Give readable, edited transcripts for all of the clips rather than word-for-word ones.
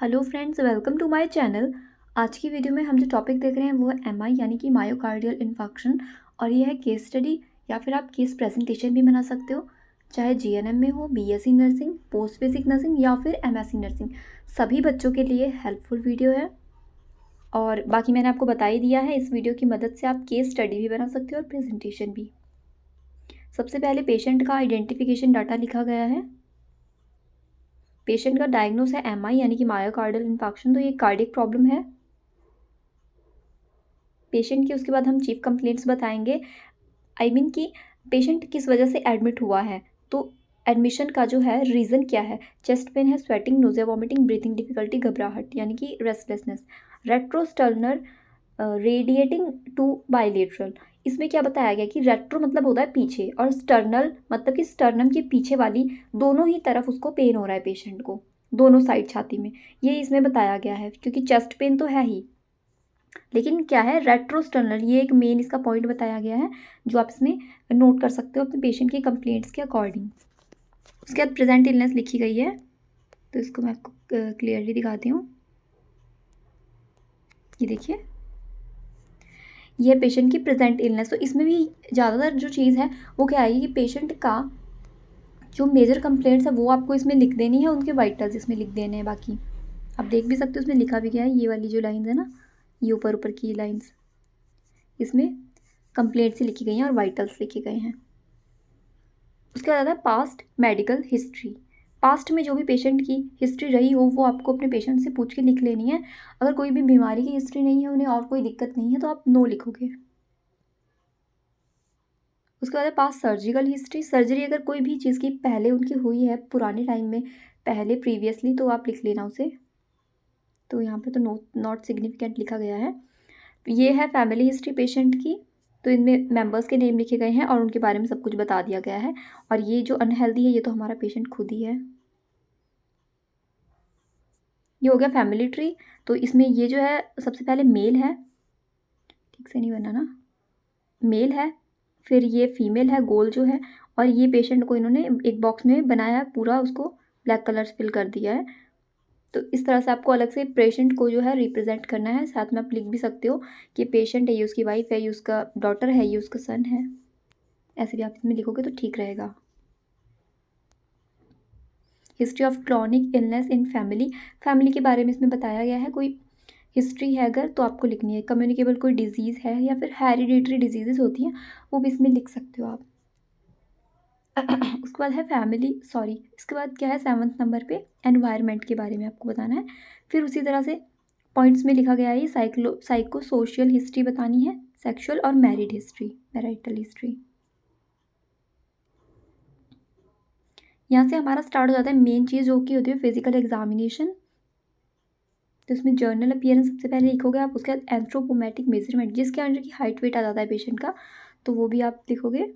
Hello friends, welcome to my channel. आज की video में हम जो टॉपिक देख रहे हैं वो है एमआई यानी कि मायोकार्डियल इन्फार्क्शन। और ये है केस स्टडी या फिर आप केस प्रेजेंटेशन भी बना सकते हो, चाहे जीएनएम में हो, BSc nursing, post basic nursing या फिर एमएससी नर्सिंग। सभी बच्चों के लिए हेल्पफुल वीडियो है। और बाकी मैंने आपको बता ही दिया है, इस वीडियो की मदद से आप केस स्टडी भी बना सकते हो और प्रेजेंटेशन भी। सबसे पहले पेशेंट का आइडेंटिफिकेशन डाटा लिखा गया है। पेशेंट का डायग्नोस है एमआई यानी कि मायोकार्डियल इन्फार्क्शन, तो ये कार्डियक प्रॉब्लम है पेशेंट की। उसके बाद हम चीफ कंप्लेंट्स बताएंगे, कि पेशेंट किस वजह से एडमिट हुआ है। तो एडमिशन का जो है रीज़न क्या है। चेस्ट पेन है, sweating, nausea, vomiting, breathing difficulty, घबराहट यानी कि restlessness. Retrosternal radiating to bilateral. इसमें क्या बताया गया कि रेट्रो मतलब होता है पीछे और स्टर्नल मतलब कि स्टर्नम के पीछे वाली दोनों ही तरफ उसको पेन हो रहा है पेशेंट को, दोनों साइड छाती में। ये इसमें बताया गया है क्योंकि चेस्ट पेन तो है ही, लेकिन क्या है रेट्रोस्टर्नल, ये एक मेन इसका पॉइंट बताया गया है जो आप इसमें नोट कर सकते हो अपने पेशेंट के कंप्लेंट्स के अकॉर्डिंग। उसके बाद प्रेजेंट इलनेस लिखी गई है, तो इसको मैं आपको क्लियरली दिखाती हूँ। ये देखिए, ये पेशेंट की प्रेजेंट इलनेस। तो इसमें भी ज़्यादातर जो चीज़ है वो क्या आएगी कि पेशेंट का जो मेजर कंप्लेंट्स है वो आपको इसमें लिख देनी है, उनके वाइटल्स इसमें लिख देने हैं। बाकी आप देख भी सकते हो उसमें लिखा भी गया है, ये वाली जो लाइन्स है ना, ये ऊपर ऊपर की लाइन्स, इसमें कंप्लेंट्स ही लिखी गई हैं और वाइटल्स लिखे गए हैं। उसके बाद आता है पास्ट मेडिकल हिस्ट्री। पास्ट में जो भी पेशेंट की हिस्ट्री रही हो वो आपको अपने पेशेंट से पूछ के लिख लेनी है। अगर कोई भी बीमारी की हिस्ट्री नहीं है, उन्हें और कोई दिक्कत नहीं है, तो आप नो लिखोगे। उसके बाद है पास्ट सर्जिकल हिस्ट्री। सर्जरी अगर कोई भी चीज़ की पहले उनकी हुई है पुराने टाइम में, पहले प्रीवियसली, तो आप लिख लेना उसे। तो यहाँ पे तो नॉट सिग्निफिकेंट लिखा गया है। ये है फैमिली हिस्ट्री पेशेंट की, तो इनमें मेंबर्स के नेम लिखे गए हैं और उनके बारे में सब कुछ बता दिया गया है। और ये जो अनहेल्दी है ये तो हमारा पेशेंट खुद ही है। ये हो गया फैमिली ट्री। तो इसमें ये जो है सबसे पहले मेल है, ठीक से नहीं बना ना, मेल है, फिर ये फीमेल है, गोल जो है, और ये पेशेंट को इन्होंने एक बॉक्स में बनाया है पूरा, उसको ब्लैक कलर से फिल कर दिया है। तो इस तरह से आपको अलग से पेशेंट को जो है रिप्रेजेंट करना है। साथ में आप लिख भी सकते हो कि पेशेंट है, ये उसकी वाइफ है, ये उसका डॉटर है, ये उसका सन है। ऐसे भी आप इसमें लिखोगे तो ठीक रहेगा। History of chronic illness in family, family के बारे में इसमें बताया गया है। कोई हिस्ट्री है अगर तो आपको लिखनी है। कम्युनिकेबल कोई डिजीज़ है या फिर हेरिडिटरी डिजीजेस होती हैं, वो भी इसमें लिख सकते हो आप। उसके बाद है इसके बाद क्या है 7वें नंबर पे एनवायरनमेंट के बारे में आपको बताना है। फिर उसी तरह से पॉइंट्स में लिखा गया है, साइको सोशल हिस्ट्री बतानी है, सेक्सुअल और मैरिटल हिस्ट्री। यहाँ से हमारा स्टार्ट हो जाता है मेन चीज़ जो कि होती है फिजिकल एग्जामिनेशन। तो इसमें जर्नल अपीयरेंस सबसे पहले लिखोगे आप। उसके बाद एंथ्रोपोमेट्रिक मेजरमेंट, जिसके अंडर की हाइट वेट आ जाता है पेशेंट का, तो वो भी आप लिखोगे।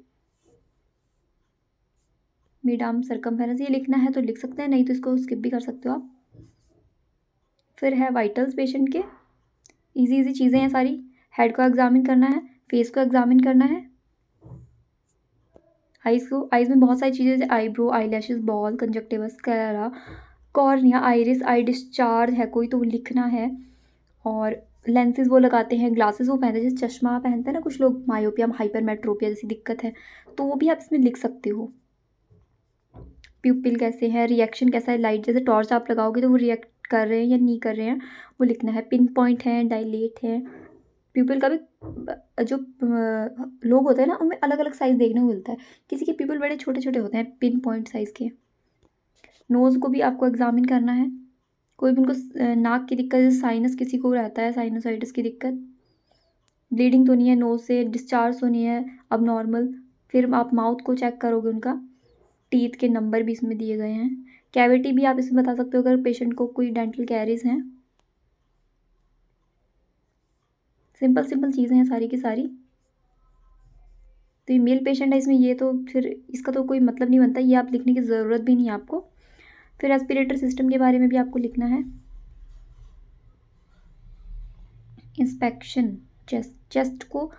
मिड आर्म सरकमफेरेंस ये लिखना है तो लिख सकते हैं, नहीं तो इसको स्किप भी कर सकते हो आप। फिर है वाइटल्स पेशेंट के, इजी चीज़ें हैं सारी। हेड को एग्जामिन करना है, फेस को एग्जामिन करना है, आइज़ में बहुत सारी चीज़ें जैसे eyebrow, eyelashes, ball, conjunctiva, sclera, cornea, iris, eye discharge है कोई तो वो लिखना है। और लेंसेज वो लगाते हैं, ग्लासेस वो पहनते हैं, जैसे चश्मा पहनते हैं ना कुछ लोग, मायोपिया, हाइपरमेट्रोपिया जैसी दिक्कत है, तो वो भी आप इसमें लिख सकते हो। प्यूपिल कैसे है, रिएक्शन कैसा है, लाइट जैसे टॉर्च आप लगाओगे तो वो रिएक्ट कर रहे हैं या नहीं कर रहे हैं, वो लिखना है। पिन पॉइंट है, डायलेट है। प्यूपिल का भी जो लोग होते हैं ना उनमें अलग अलग साइज़ देखने को मिलता है, किसी के प्यूपिल बड़े छोटे छोटे होते हैं पिन पॉइंट साइज़ के। नोज़ को भी आपको एग्जामिन करना है। कोई भी उनको नाक की दिक्कत, जैसे साइनस किसी को रहता है, साइनोसाइटिस की दिक्कत, ब्लीडिंग तो नहीं है नोज़ से, डिस्चार्ज तो नहीं है अब नॉर्मल। फिर आप माउथ को चेक करोगे, उनका टीथ के नंबर भी इसमें दिए गए हैं। कैविटी भी आप इसमें बता सकते हो अगर पेशेंट को कोई डेंटल कैरीज हैं। सिंपल चीज़ें हैं सारी की सारी। तो ये मेल पेशेंट है इसमें, ये तो फिर इसका तो कोई मतलब नहीं बनता, ये आप लिखने की ज़रूरत भी नहीं है आपको। फिर रेस्पिरेटर सिस्टम के बारे में भी आपको लिखना है। इंस्पेक्शन चेस्ट को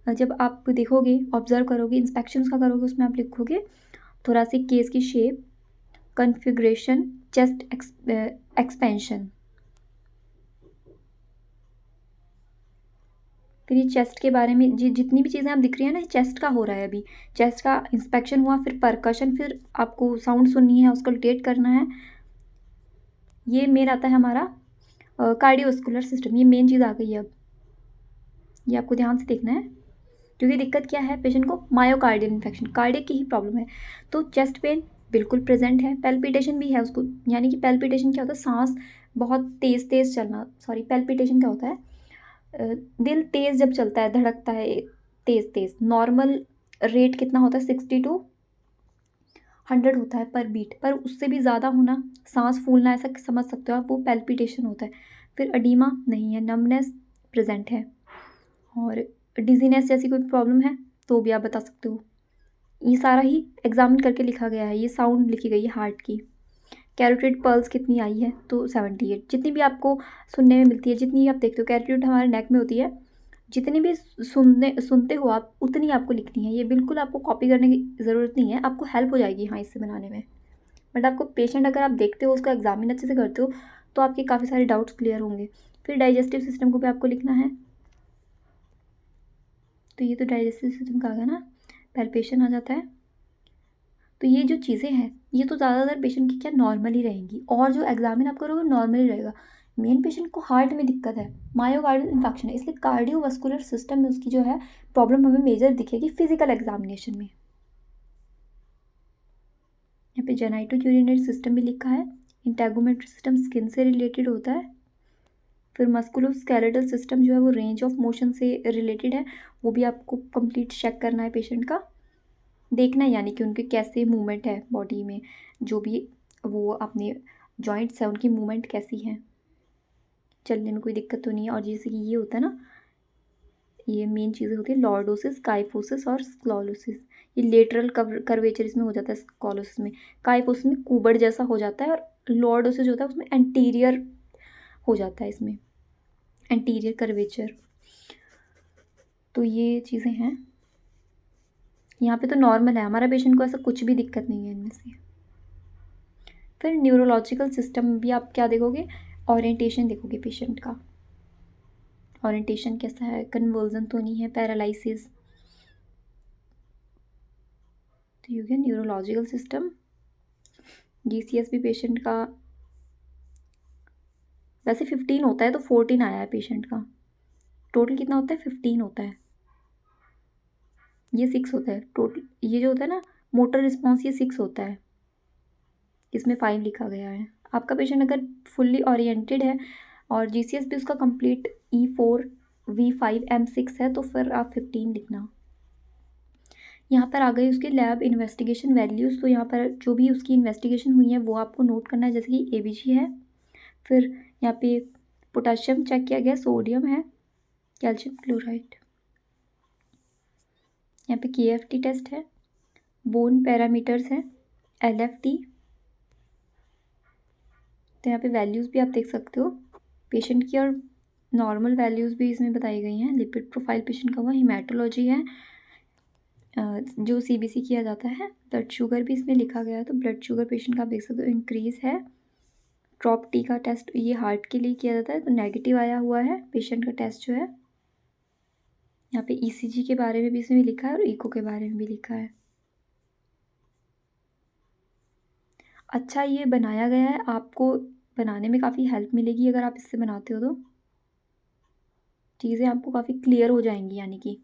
जब आप देखोगे, ऑब्जर्व करोगे, इंस्पेक्शन उसका करोगे, उसमें आप लिखोगे थोरेसिक केस की शेप, कॉन्फ़िगरेशन, चेस्ट एक्सपेंशन। फिर ये चेस्ट के बारे में, जितनी भी चीज़ें आप दिख रही हैं ना, चेस्ट का हो रहा है अभी। चेस्ट का इंस्पेक्शन हुआ, फिर परकशन, फिर आपको साउंड सुननी है, उसको रोटेट करना है। ये मेन आता है हमारा कार्डियोवास्कुलर सिस्टम। ये मेन चीज़ आ गई है अब, ये आपको ध्यान से देखना है, क्योंकि दिक्कत क्या है पेशेंट को, मायोकार्डियल इन्फेक्शन, कार्डियक की ही प्रॉब्लम है। तो चेस्ट पेन बिल्कुल प्रेजेंट है, पैल्पिटेशन भी है उसको, यानी कि पैल्पिटेशन क्या होता है, सांस बहुत तेज़ तेज़ चलना। सॉरी, पैल्पिटेशन क्या होता है, दिल तेज़ जब चलता है, धड़कता है तेज़ तेज़। नॉर्मल रेट कितना होता है, 60 to 100 होता है पर बीट, पर उससे भी ज़्यादा होना, सांस फूलना, ऐसा समझ सकते हो आप, वो पैल्पिटेशन होता है। फिर अडीमा नहीं है, नमनेस प्रेजेंट है, और डिजीनेस जैसी कोई प्रॉब्लम है तो भी आप बता सकते हो। ये सारा ही एग्जामिन करके लिखा गया है। ये साउंड लिखी गई है हार्ट की। कैरोटिड पल्स कितनी आई है, तो 78। जितनी भी आपको सुनने में मिलती है, जितनी आप देखते हो, कैरोटिड हमारे नेक में होती है, जितनी भी सुनते हो आप, उतनी आपको लिखनी है। ये बिल्कुल आपको कॉपी करने की ज़रूरत नहीं है, आपको हेल्प हो जाएगी हाँ इससे बनाने में। बट आपको पेशेंट अगर आप देखते हो, उसका एग्जामिन अच्छे से करते हो, तो आपके काफ़ी सारे डाउट्स क्लियर होंगे। फिर डाइजेस्टिव सिस्टम को भी आपको लिखना है। तो ये तो डाइजेस्टिव सिस्टम का आ गया ना, पैल्पेशन आ जाता है। तो ये जो चीज़ें हैं, ये तो ज़्यादातर पेशेंट की क्या नॉर्मल ही रहेंगी, और जो एग्जामिन आप करोगे नॉर्मल ही रहेगा। मेन पेशेंट को हार्ट में दिक्कत है, मायोकार्डियल इन्फेक्शन है, इसलिए कार्डियोवास्कुलर सिस्टम में उसकी जो है प्रॉब्लम हमें मेजर दिखेगी फिजिकल एग्जामिनेशन में। यहाँ पे जेनाइटो यूरिनरी सिस्टम भी लिखा है। इंटेगुमेंट्री सिस्टम स्किन से रिलेटेड होता है। फिर मस्कुलोस्केलेटल सिस्टम जो है वो रेंज ऑफ मोशन से रिलेटेड है, वो भी आपको कंप्लीट चेक करना है पेशेंट का, देखना है यानी कि उनके कैसे मूवमेंट है बॉडी में, जो भी वो अपने जॉइंट्स हैं उनकी मूवमेंट कैसी है, चलने में कोई दिक्कत तो नहीं है। और जैसे कि ये होता है ना, ये मेन चीज़ें होती है, लॉर्डोसिस, काइफोसिस और स्क्लोलोसिस। ये लेटरल कर्वेचर इसमें हो जाता है स्क्लोलोसिस में। काइफोसिस में कुबड़ जैसा हो जाता है, और लॉर्डोसिस जो होता है उसमें एंटीरियर हो जाता है, इसमें एंटीरियर कर्वेचर। तो ये चीज़ें हैं। यहाँ पे तो नॉर्मल है हमारा पेशेंट को, ऐसा कुछ भी दिक्कत नहीं है इनमें से। फिर न्यूरोलॉजिकल सिस्टम भी आप क्या देखोगे, ओरिएंटेशन देखोगे पेशेंट का, ओरिएंटेशन कैसा है, कन्वर्जन तो नहीं है, पैरालिसिस। तो ये हो गया न्यूरोलॉजिकल सिस्टम। जीसीएस भी पेशेंट का वैसे 15 होता है, तो 14 आया है पेशेंट का। टोटल कितना होता है, 15 होता है, ये 6 होता है टोटल। ये जो होता है ना मोटर रिस्पॉन्स, ये 6 होता है, इसमें 5 लिखा गया है। आपका पेशेंट अगर फुल्ली ओरिएंटेड है और जीसीएस भी उसका कंप्लीट E4 V5 M6 है, तो फिर आप 15 लिखना। यहाँ पर आ गई उसकी लैब इन्वेस्टिगेशन वैल्यूज़। तो यहाँ पर जो भी उसकी इन्वेस्टिगेशन हुई है वो आपको नोट करना है, जैसे कि ABG है, फिर यहाँ पे पोटाशियम चेक किया गया, सोडियम है, कैल्शियम क्लोराइड, यहाँ पे KFT टेस्ट है, बोन पैरामीटर्स है, LFT। तो यहाँ पे वैल्यूज़ भी आप देख सकते हो पेशेंट की, और नॉर्मल वैल्यूज़ भी इसमें बताई गई हैं। लिपिड प्रोफाइल पेशेंट का हुआ, हीमेटोलॉजी है, जो CBC किया जाता है। ब्लड शुगर भी इसमें लिखा गया है, तो ब्लड शुगर पेशेंट का आप देख सकते हो इंक्रीज़ है। ड्रॉप टी का टेस्ट ये हार्ट के लिए किया जाता है, तो नेगेटिव आया हुआ है पेशेंट का टेस्ट जो है। यहाँ पे ECG के बारे में भी इसमें लिखा है, और इको के बारे में भी लिखा है। अच्छा ये बनाया गया है, आपको बनाने में काफ़ी हेल्प मिलेगी अगर आप इससे बनाते हो, तो चीज़ें आपको काफ़ी क्लियर हो जाएंगी यानी कि।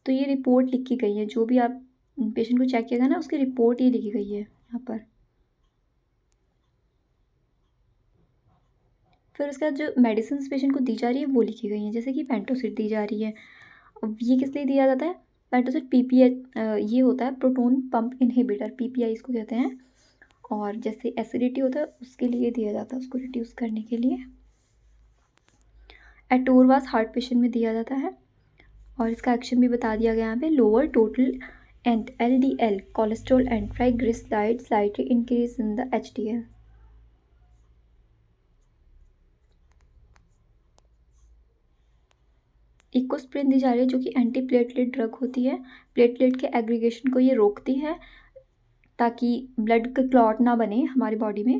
तो ये रिपोर्ट लिखी गई है, जो भी आप पेशेंट को चेक किया ना, उसकी रिपोर्ट ये लिखी गई है यहाँ पर। फिर उसके बाद जो मेडिसिन पेशेंट को दी जा रही है वो लिखी गई हैं, जैसे कि पेंटोसिड दी जा रही है। अब ये किस लिए दिया जाता है, पेंटोसिड PPI ये होता है प्रोटोन पंप इनहिबिटर, PPI इसको कहते हैं। और जैसे एसिडिटी होता है उसके लिए दिया जाता है, उसको रिड्यूस करने के लिए। एटोरवास हार्ट पेशेंट में दिया जाता है, और इसका एक्शन भी बता दिया गया यहाँ पे, lower total and LDL cholesterol and triglyceride, slightly increase in the HDL। Ecosprin दी जा रही है, जो कि एंटी प्लेटलेट ड्रग होती है। प्लेटलेट के एग्रीगेशन को ये रोकती है, ताकि ब्लड का क्लॉट ना बने हमारी बॉडी में।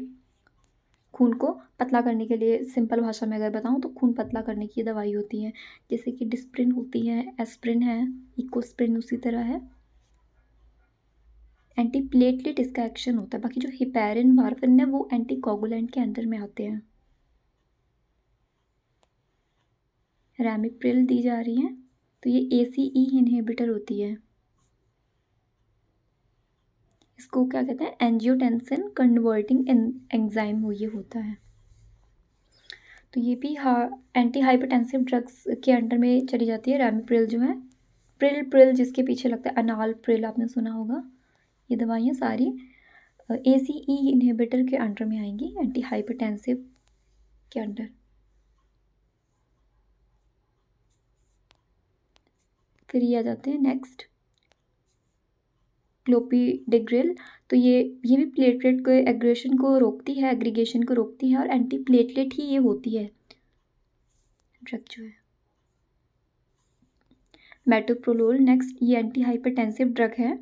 खून को पतला करने के लिए, सिंपल भाषा में अगर बताऊँ तो खून पतला करने की दवाई होती है, जैसे कि डिस्प्रिन होती है, एस्प्रिन है, इकोस्प्रिन उसी तरह है। एंटी प्लेटलेट इसका एक्शन होता है। बाकी जो हिपैरिन, वारफरिन है वो एंटी कोगुलेंट के अंदर में आते हैं। रैमिप्रिल दी जा रही है, तो ये ACE इनहिबिटर होती है। इसको क्या कहते हैं, एंजियोटेंसिन कन्वर्टिंग एंजाइम हो ये होता है। तो ये भी एंटी हाइपरटेंसिव ड्रग्स के अंडर में चली जाती है। रैमिप्रिल जो है, प्रिल जिसके पीछे लगता है, अनाल प्रिल आपने सुना होगा। ये दवाइयाँ सारी ACE इनहिबिटर के अंडर में आएंगी, एंटी हाइपरटेंसिव के अंडर। फिर ये आ जाते हैं नेक्स्ट, क्लोपिडेग्रिल। तो ये भी प्लेटलेट को एग्रेशन को रोकती है, एग्रीगेशन को रोकती है, और एंटी प्लेटलेट ही ये होती है ड्रग जो है। मेटोप्रोलोल नेक्स्ट, ये एंटी हाइपरटेंसिव ड्रग है,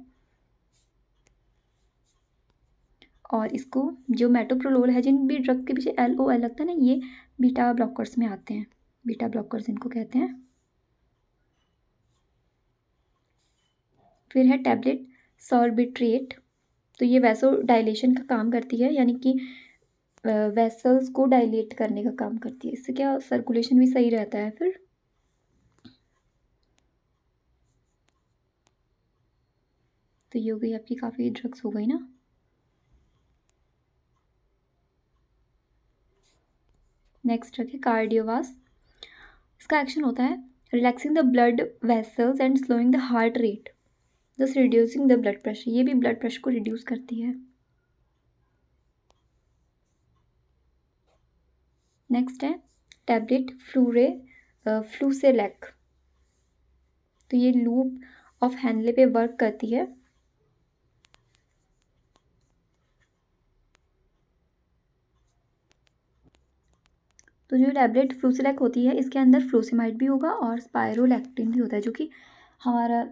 और इसको जो मेटोप्रोलोल है, जिन भी ड्रग के पीछे LOL लगता है ना, ये बीटा ब्लॉकर्स में आते हैं। बीटा ब्लॉकर्स इनको कहते हैं। फिर है टैबलेट सॉर्बिट्रेट। तो ये वैसो डायलेशन का काम करती है, यानी कि वेसल्स को डायलेट करने का काम करती है। इससे क्या सर्कुलेशन भी सही रहता है। फिर तो ये हो गई आपकी, काफ़ी ड्रग्स हो गई ना। नेक्स्ट ड्रग है कार्डियोवास। इसका एक्शन होता है relaxing the blood vessels and slowing the heart rate, दस रिड्यूसिंग द ब्लड प्रेशर। ये भी ब्लड प्रेशर को रिड्यूस करती है। नेक्स्ट है टैबलेट फ्लूसेलैक। तो ये लूप ऑफ हैनले पे वर्क करती है। तो जो टैबलेट फ्लूसेलैक होती है, इसके अंदर फ्लोसिमाइड भी होगा और स्पायरोलैक्टिन भी होता है, जो कि हमारा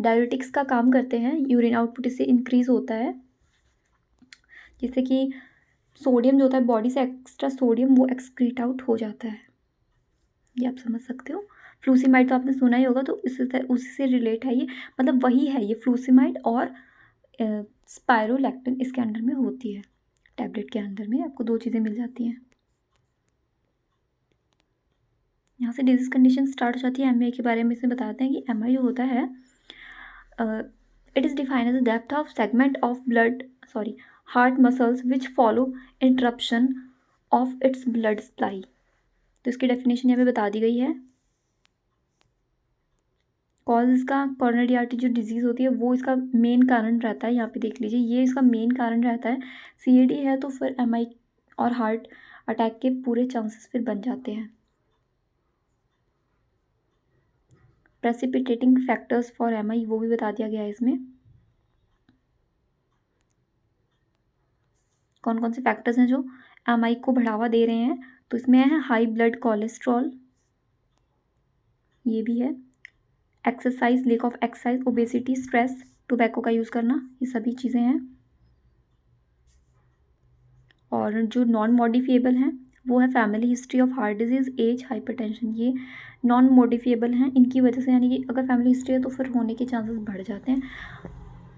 डायरेटिक्स का काम करते हैं। यूरिन आउटपुट इससे इंक्रीज होता है, जिससे कि सोडियम जो होता है बॉडी से, एक्स्ट्रा सोडियम वो एक्सक्रीट आउट हो जाता है। ये आप समझ सकते हो। फ्लूसिमाइड तो आपने सुना ही होगा, तो उसी से रिलेट है ये, मतलब वही है ये फ्लूसिमाइड। और स्पायरोलैक्टिन इसके अंडर में होती है। टैबलेट के अंदर में आपको दो चीज़ें मिल जाती हैं। यहाँ से डिजीज कंडीशन स्टार्ट हो जाती है। MI के बारे में इसमें बताते हैं कि MI जो होता है, it is defined as the depth of segment of heart muscles which follow interruption of its blood supply. तो इसकी डेफिनेशन यहाँ पे बता दी गई है। कॉज इसका कॉर्नरी आर्टरी जो डिजीज़ होती है वो इसका मेन कारण रहता है। यहाँ पे देख लीजिए, ये इसका मेन कारण रहता है। CAD है तो फिर MI और हार्ट अटैक के पूरे चांसेस फिर बन जाते हैं। प्रेसिपिटेटिंग फैक्टर्स फॉर MI वो भी बता दिया गया है इसमें, कौन कौन से फैक्टर्स हैं जो MI को बढ़ावा दे रहे हैं। तो इसमें है हाई ब्लड कोलेस्ट्रॉल, ये भी है, exercise, lake of exercise, obesity, stress, tobacco का यूज़ करना, ये सभी चीज़ें हैं। और जो नॉन मॉडिफिएबल हैं वो है family history of heart disease, age, hypertension. ये नॉन मॉडिफिएबल हैं, इनकी वजह से, यानी कि अगर फैमिली हिस्ट्री है तो फिर होने के चांसेस बढ़ जाते हैं।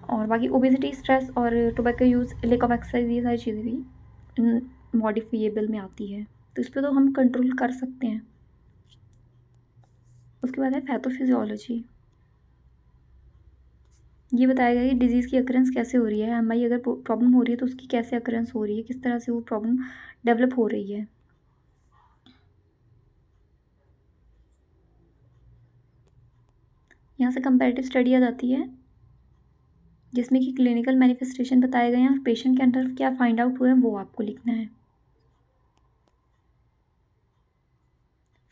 और बाकी ओबेसिटी, स्ट्रेस और tobacco use, lake of exercise, ये सारी चीज़ें भी मॉडिफिएबल में आती है। तो इस पर तो हम कंट्रोल कर सकते हैं। उसके बाद है पैथोफिजियोलॉजी। ये बताया गया कि डिजीज़ की अकरेंस कैसे हो रही है। MI अगर प्रॉब्लम हो रही है तो उसकी कैसे अकरेंस हो रही है, किस तरह से वो प्रॉब्लम डेवलप हो रही है। यहाँ से कंपैरेटिव स्टडी आ जाती है, जिसमें कि क्लिनिकल मैनिफेस्टेशन बताए गए हैं और पेशेंट के अंदर क्या फाइंड आउट हुए हैं वो आपको लिखना है।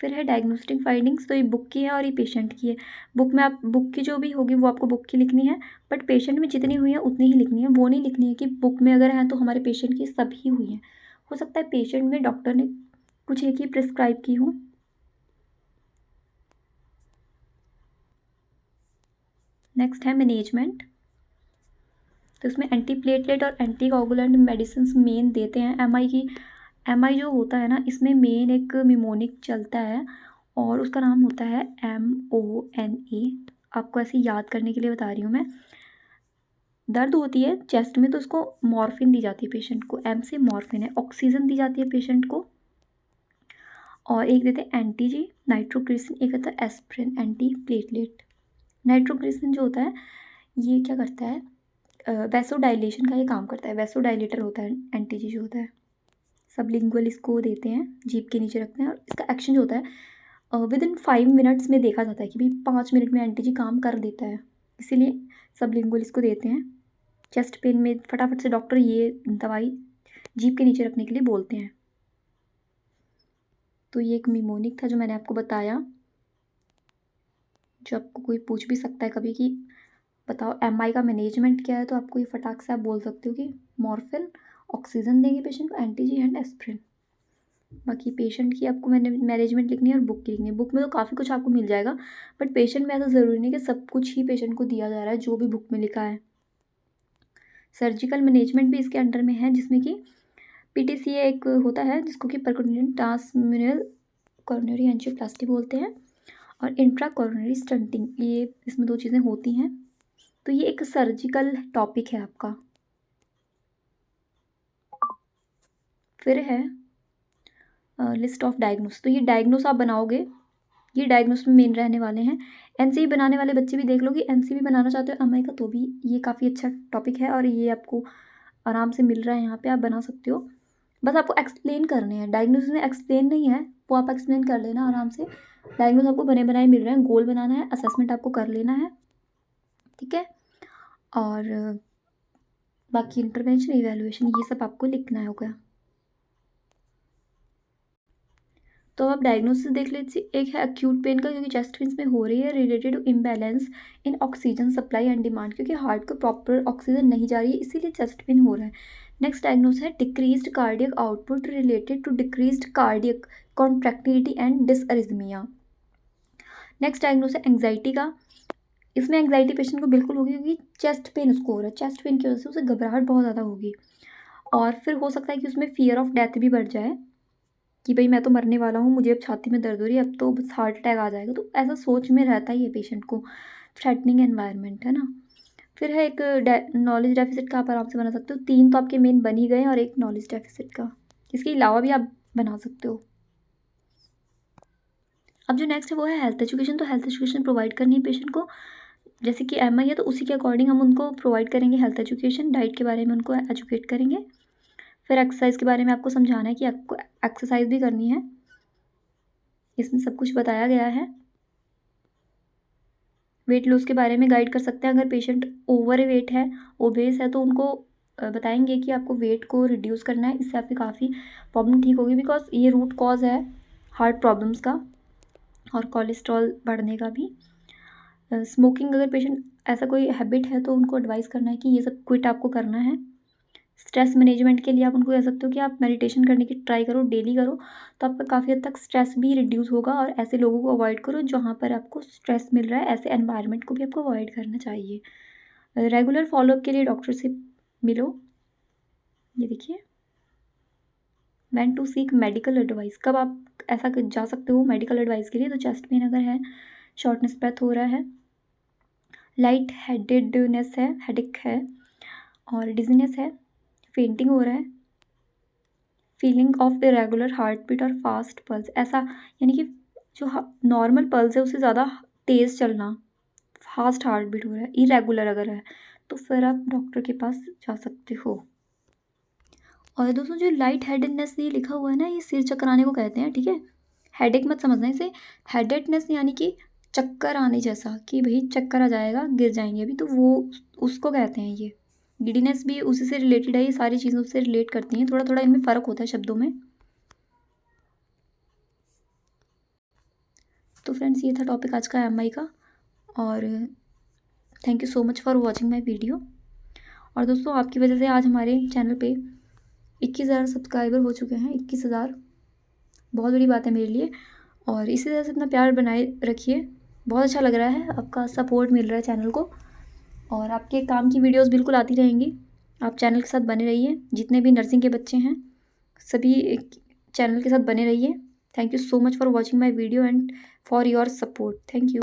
फिर है डायग्नोस्टिक फाइंडिंग्स। तो ये बुक की है और ये पेशेंट की है। बुक की जो भी होगी वो आपको बुक की लिखनी है, बट पेशेंट में जितनी हुई है उतनी ही लिखनी है। वो नहीं लिखनी है कि बुक में अगर है तो हमारे पेशेंट की सभी हुई हैं। हो सकता है पेशेंट में डॉक्टर ने कुछ एक ही प्रिस्क्राइब की हो। नेक्स्ट है मैनेजमेंट। तो इसमें एंटी प्लेटलेट और एंटी कोगुलेंट मेडिसिन मेन देते हैं। MI की MI जो होता है ना, इसमें मेन एक निमोनिक चलता है और उसका नाम होता है MONE। आपको ऐसे याद करने के लिए बता रही हूँ मैं। दर्द होती है चेस्ट में तो उसको मॉर्फिन दी जाती है पेशेंट को, M से मॉर्फिन है। ऑक्सीजन दी जाती है पेशेंट को, और एक देते हैं एंटीजी नाइट्रोग्लिसरीन, एक होता है एस्प्रिन एंटी प्लेटलेट। नाइट्रोग्लिसरीन जो होता है ये क्या करता है, वैसोडाइलेशन का ये काम करता है, वैसोडाइलेटर होता है एंटीजी जो होता है। सबलिंगुअल इसको देते हैं, जीभ के नीचे रखते हैं, और इसका एक्शन जो होता है विदिन 5 मिनट्स में देखा जाता है कि भाई 5 मिनट में एंटीजी काम कर देता है, इसीलिए सबलिंगुअल इसको देते हैं। चेस्ट पेन में फटाफट से डॉक्टर ये दवाई जीभ के नीचे रखने के लिए बोलते हैं। तो ये एक निमोनिक था जो मैंने आपको बताया, जो आपको कोई पूछ भी सकता है कभी कि बताओ MI का मैनेजमेंट क्या है, तो आपको ये फटाक से आप बोल सकते हो कि मॉर्फिन, ऑक्सीजन देंगे पेशेंट को, एंटीजी एंड एस्प्रिन। बाकी पेशेंट की आपको मैंने मैनेजमेंट लिखनी है और बुक की लिखनी है। बुक में तो काफ़ी कुछ आपको मिल जाएगा, बट पेशेंट में ऐसा ज़रूरी नहीं कि सब कुछ ही पेशेंट को दिया जा रहा है जो भी बुक में लिखा है। सर्जिकल मैनेजमेंट भी इसके अंडर में है, जिसमें कि PTCA एक होता है जिसको कि परक्यूटेनियल ट्रांसम्यूरल कोरोनरी एंजियोप्लास्टी बोलते हैं, और इंट्रा कोरोनरी स्टंटिंग, ये इसमें 2 चीज़ें होती हैं। तो ये एक सर्जिकल टॉपिक है आपका। फिर है लिस्ट ऑफ डायग्नोस। तो ये डायग्नोस आप बनाओगे, ये डायग्नोस में मेन रहने वाले हैं। NCV बनाने वाले बच्चे भी देख लो कि NCV बनाना चाहते हो MI का, तो भी ये काफ़ी अच्छा टॉपिक है और ये आपको आराम से मिल रहा है यहाँ पे, आप बना सकते हो। बस आपको एक्सप्लेन करने हैं, डायग्नोसिस में एक्सप्लेन नहीं है, वो आप एक्सप्लेन कर लेना आराम से। डायग्नोस आपको बने बनाए मिल रहे हैं, गोल बनाना है, असेसमेंट आपको कर लेना है, ठीक है। और बाकी इंटरवेंशन, इवैल्यूएशन, ये सब आपको लिखना होगा। तो आप डायग्नोसिस देख लीजिए। एक है एक्यूट पेन का, क्योंकि चेस्ट पेन में हो रही है related to imbalance in oxygen supply and demand, क्योंकि हार्ट को प्रॉपर ऑक्सीजन नहीं जा रही है, इसीलिए चेस्ट पेन हो रहा है। नेक्स्ट डायग्नोसिस है decreased cardiac output related to decreased cardiac contractility and dysrhythmia. Next diagnosis है एंग्जाइटी का। इसमें एंग्जाइटी पेशेंट को बिल्कुल होगी, क्योंकि चेस्ट पेन उसको हो रहा है, चेस्ट पेन की वजह से उसे घबराहट बहुत ज़्यादा होगी। और फिर हो सकता है कि उसमें फियर ऑफ डेथ भी बढ़ जाए कि भाई मैं तो मरने वाला हूँ, मुझे अब छाती में दर्द हो रही है, अब तो बस हार्ट अटैक आ जाएगा, तो ऐसा सोच में रहता ही है पेशेंट को। थ्रेटनिंग एनवायरनमेंट है ना। फिर है एक नॉलेज डेफिसिट का, आप आराम से बना सकते हो। 3 तो आपके मेन बन ही गए, और एक नॉलेज डेफिसिट का, इसके अलावा भी आप बना सकते हो। अब जो नेक्स्ट है वो है हेल्थ एजुकेशन। तो हेल्थ एजुकेशन प्रोवाइड करनी है पेशेंट को, जैसे कि MI है तो उसी के अकॉर्डिंग हम उनको प्रोवाइड करेंगे हेल्थ एजुकेशन। डाइट के बारे में उनको एजुकेट करेंगे। फिर एक्सरसाइज के बारे में आपको समझाना है कि आपको एक्सरसाइज भी करनी है, इसमें सब कुछ बताया गया है। वेट लॉस के बारे में गाइड कर सकते हैं, अगर पेशेंट ओवर वेट है, ओबेस है, तो उनको बताएंगे कि आपको वेट को रिड्यूस करना है, इससे आपकी काफ़ी प्रॉब्लम ठीक होगी, बिकॉज ये रूट कॉज है हार्ट प्रॉब्लम्स का और कोलेस्ट्रॉल बढ़ने का भी। स्मोकिंग, अगर पेशेंट ऐसा कोई हैबिट है तो उनको एडवाइस करना है कि ये सब क्विट आपको करना है। स्ट्रेस मैनेजमेंट के लिए आप उनको कह सकते हो कि आप मेडिटेशन करने की ट्राई करो, डेली करो, तो आपका काफ़ी हद तक स्ट्रेस भी रिड्यूस होगा। और ऐसे लोगों को अवॉइड करो जहाँ पर आपको स्ट्रेस मिल रहा है, ऐसे एनवायरनमेंट को भी आपको अवॉइड करना चाहिए। रेगुलर फॉलोअप के लिए डॉक्टर से मिलो। ये देखिए, when to seek medical advice, कब आप ऐसा जा सकते हो मेडिकल एडवाइस के लिए, तो चेस्ट पेन अगर है, शॉर्टनेस ब्रेथ हो रहा है, लाइट हेडेडनेस है, हेडेक है, और डिजीनेस है, फेंटिंग हो रहा है, feeling of irregular heart beat और फास्ट पल्स, ऐसा यानी कि जो नॉर्मल पल्स है उससे ज़्यादा तेज़ चलना, फास्ट हार्ट बीट हो रहा है, इरेगुलर अगर है, तो फिर आप डॉक्टर के पास जा सकते हो। और दोस्तों जो लाइट हेडेडनेस ये लिखा हुआ है ना, ये सिर चकराने को कहते हैं, ठीक है। हेडेक मत समझना इसे, हेडेडनेस यानी कि चक्कर आने जैसा, कि भाई चक्कर आ जाएगा, गिर जाएंगे अभी, तो वो उसको कहते हैं। ये गिडीनेस भी उसी से रिलेटेड है, ये सारी चीज़ें उससे रिलेट करती हैं, थोड़ा थोड़ा इनमें फ़र्क होता है शब्दों में। तो फ्रेंड्स ये था टॉपिक आज का MI का, और thank you so much for watching my video. और दोस्तों आपकी वजह से आज हमारे चैनल पे 21,000 सब्सक्राइबर हो चुके हैं, 21,000, बहुत बड़ी बात है मेरे लिए। और इसी तरह से अपना प्यार बनाए रखिए, बहुत अच्छा लग रहा है, आपका सपोर्ट मिल रहा है चैनल को, और आपके काम की वीडियोस बिल्कुल आती रहेंगी। आप चैनल के साथ बने रहिए। जितने भी नर्सिंग के बच्चे हैं सभी चैनल के साथ बने रहिए। Thank you so much for watching my video and for your support. Thank you.